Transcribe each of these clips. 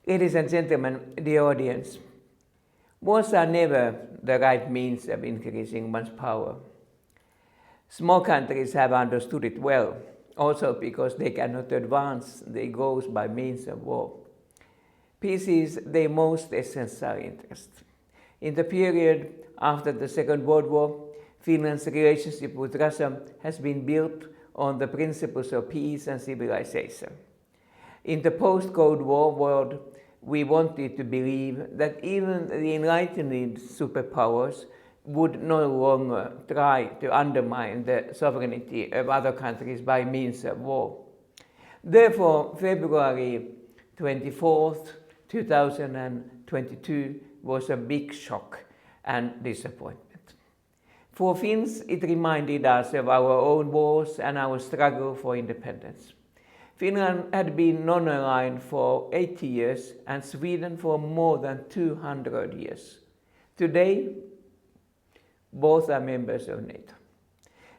Ladies and gentlemen, the audience, wars are never the right means of increasing one's power. Small countries have understood it well, also because they cannot advance their goals by means of war. Peace is their most essential interest. In the period after the Second World War, Finland's relationship with Russia has been built on the principles of peace and civilization. In the post-Cold War world, we wanted to believe that even the enlightened superpowers would no longer try to undermine the sovereignty of other countries by means of war. Therefore, February 24th, 2022 was a big shock and disappointment. For Finns, it reminded us of our own wars and our struggle for independence. Finland had been non-aligned for 80 years and Sweden for more than 200 years. Today, both are members of NATO.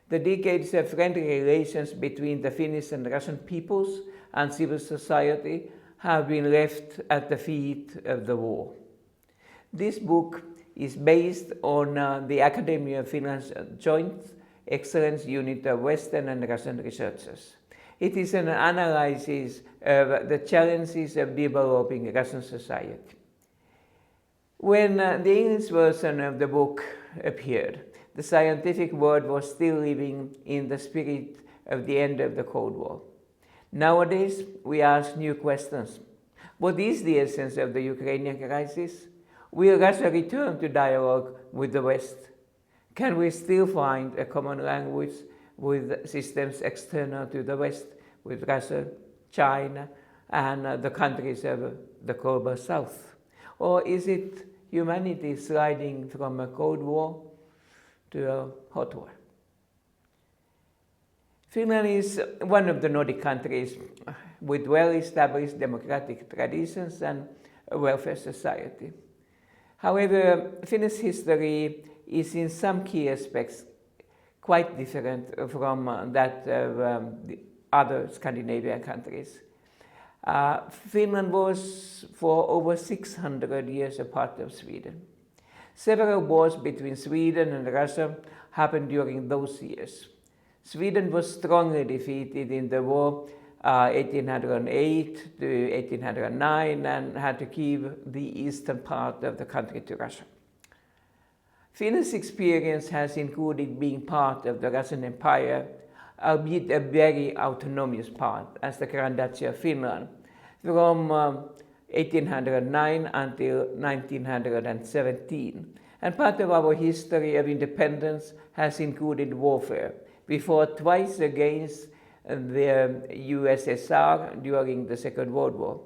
The decades of friendly relations between the Finnish and Russian peoples and civil society have been left at the feet of the war. This book is based on the Academy of Finland's Joint Excellence Unit of Western and Russian researchers. It is an analysis of the challenges of developing Russian society. When the English version of the book appeared, the scientific world was still living in the spirit of the end of the Cold War. Nowadays, we ask new questions. What is the essence of the Ukrainian crisis? Will Russia return to dialogue with the West? Can we still find a common language with systems external to the West, with Russia, China, and the countries of the global South? Or is it humanity sliding from a Cold War to a hot war? Finland is one of the Nordic countries with well-established democratic traditions and a welfare society. However, Finnish history is in some key aspects quite different from that of the other Scandinavian countries. Finland was for over 600 years a part of Sweden. Several wars between Sweden and Russia happened during those years. Sweden was strongly defeated in the war 1808 to 1809 and had to give the eastern part of the country to Russia. Finland's experience has included being part of the Russian Empire, albeit a very autonomous part, as the Grand Duchy of Finland, from 1809 until 1917. And part of our history of independence has included warfare. We fought twice against the USSR during the Second World War.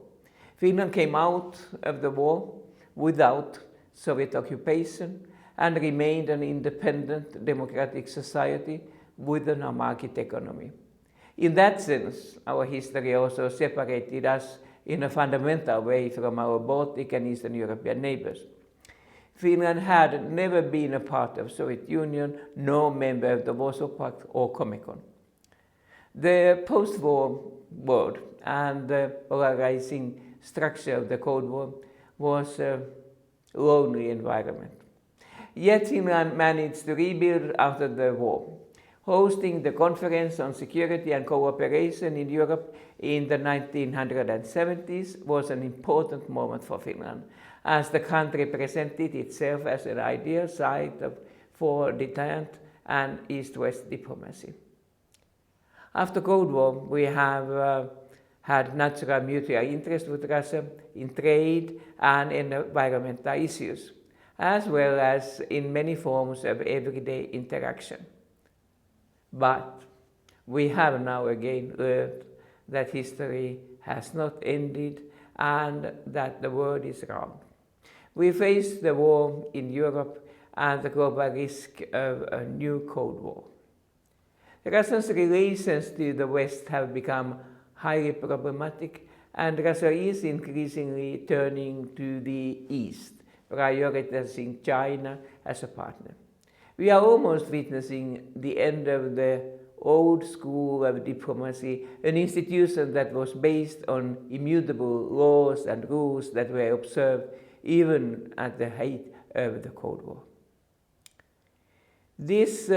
Finland came out of the war without Soviet occupation and remained an independent democratic society with a market economy. In that sense, our history also separated us in a fundamental way from our Baltic and Eastern European neighbors. Finland had never been a part of the Soviet Union, nor member of the Warsaw Pact or Comecon. The post-war world and the polarizing structure of the Cold War was a lonely environment. Yet Finland managed to rebuild after the war. Hosting the Conference on Security and Cooperation in Europe in the 1970s was an important moment for Finland, as the country presented itself as an ideal site for deterrent and East-West diplomacy. After Cold War, we have had natural mutual interest with Russia in trade and in environmental issues, as well as in many forms of everyday interaction. But we have now again learned that history has not ended and that the world is round. We face the war in Europe and the global risk of a new Cold War. Russia's relations to the West have become highly problematic, and Russia is increasingly turning to the East, prioritizing China as a partner. We are almost witnessing the end of the old school of diplomacy, an institution that was based on immutable laws and rules that were observed even at the height of the Cold War. This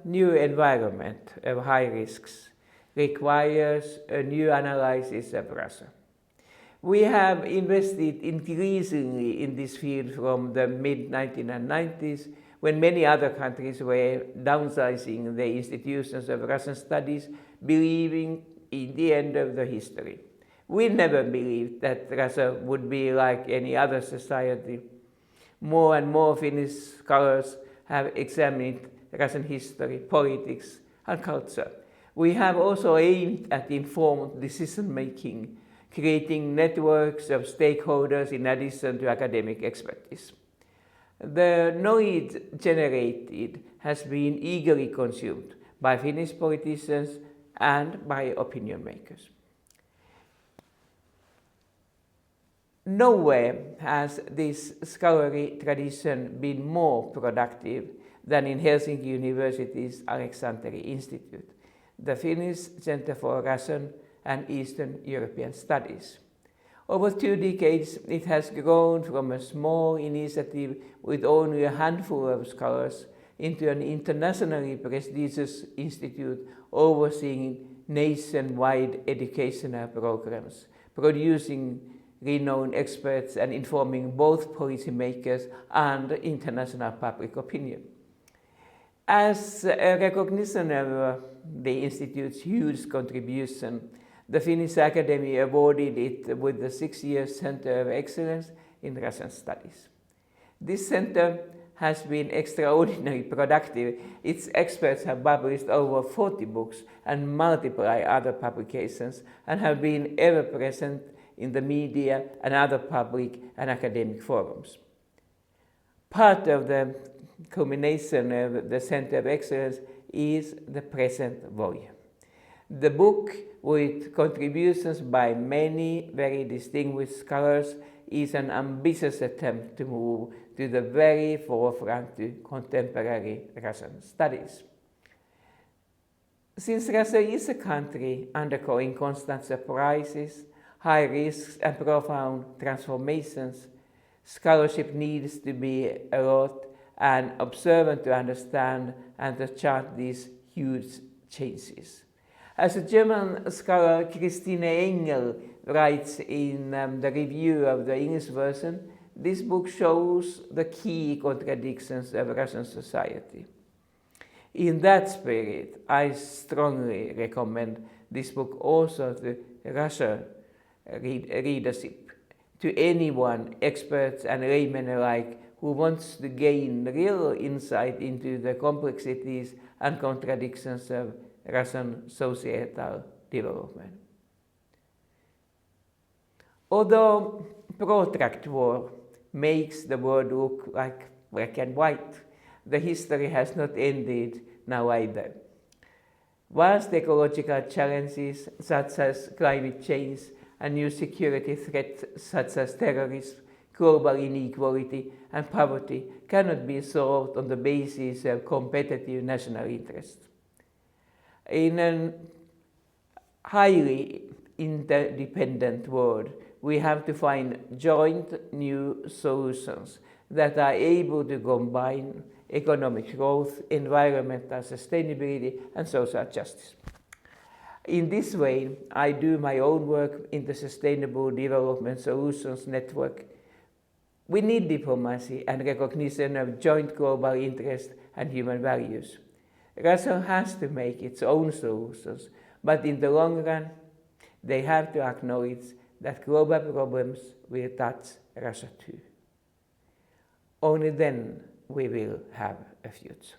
new environment of high risks requires a new analysis of Russia. We have invested increasingly in this field from the mid-1990s, when many other countries were downsizing their institutions of Russian studies, believing in the end of the history. We never believed that Russia would be like any other society. More and more Finnish scholars have examined Russian history, politics, and culture. We have also aimed at informed decision-making, creating networks of stakeholders in addition to academic expertise. The knowledge generated has been eagerly consumed by Finnish politicians and by opinion makers. Nowhere has this scholarly tradition been more productive than in Helsinki University's Alexandria Institute, the Finnish Center for Russian and Eastern European Studies. Over 2 decades, it has grown from a small initiative with only a handful of scholars into an internationally prestigious institute overseeing nationwide educational programs, producing renowned experts and informing both policymakers and international public opinion. As a recognition of the Institute's huge contribution, the Finnish Academy awarded it with the 6-year Center of Excellence in Russian Studies. This center has been extraordinarily productive. Its experts have published over 40 books and multiple other publications, and have been ever present in the media and other public and academic forums. Part of the culmination of the Center of Excellence is the present volume. The book, with contributions by many very distinguished scholars, is an ambitious attempt to move to the very forefront to contemporary Russian studies. Since Russia is a country undergoing constant surprises, high risks, and profound transformations, scholarship needs to be alert and observant to understand and to chart these huge changes. As a German scholar, Christine Engel writes in the review of the English version, this book shows the key contradictions of Russian society. In that spirit, I strongly recommend this book also to Russian readership, to anyone, experts and laymen alike, who wants to gain real insight into the complexities and contradictions of Russian societal development. Although protracted war makes the world look like black and white, the history has not ended now either. Vast ecological challenges such as climate change and new security threats such as terrorism, global inequality and poverty cannot be solved on the basis of competitive national interests. In a highly interdependent world, we have to find joint new solutions that are able to combine economic growth, environmental sustainability, and social justice. In this way, I do my own work in the Sustainable Development Solutions Network. We need diplomacy and recognition of joint global interests and human values. Russia has to make its own solutions, but in the long run, they have to acknowledge that global problems will touch Russia too. Only then we will have a future.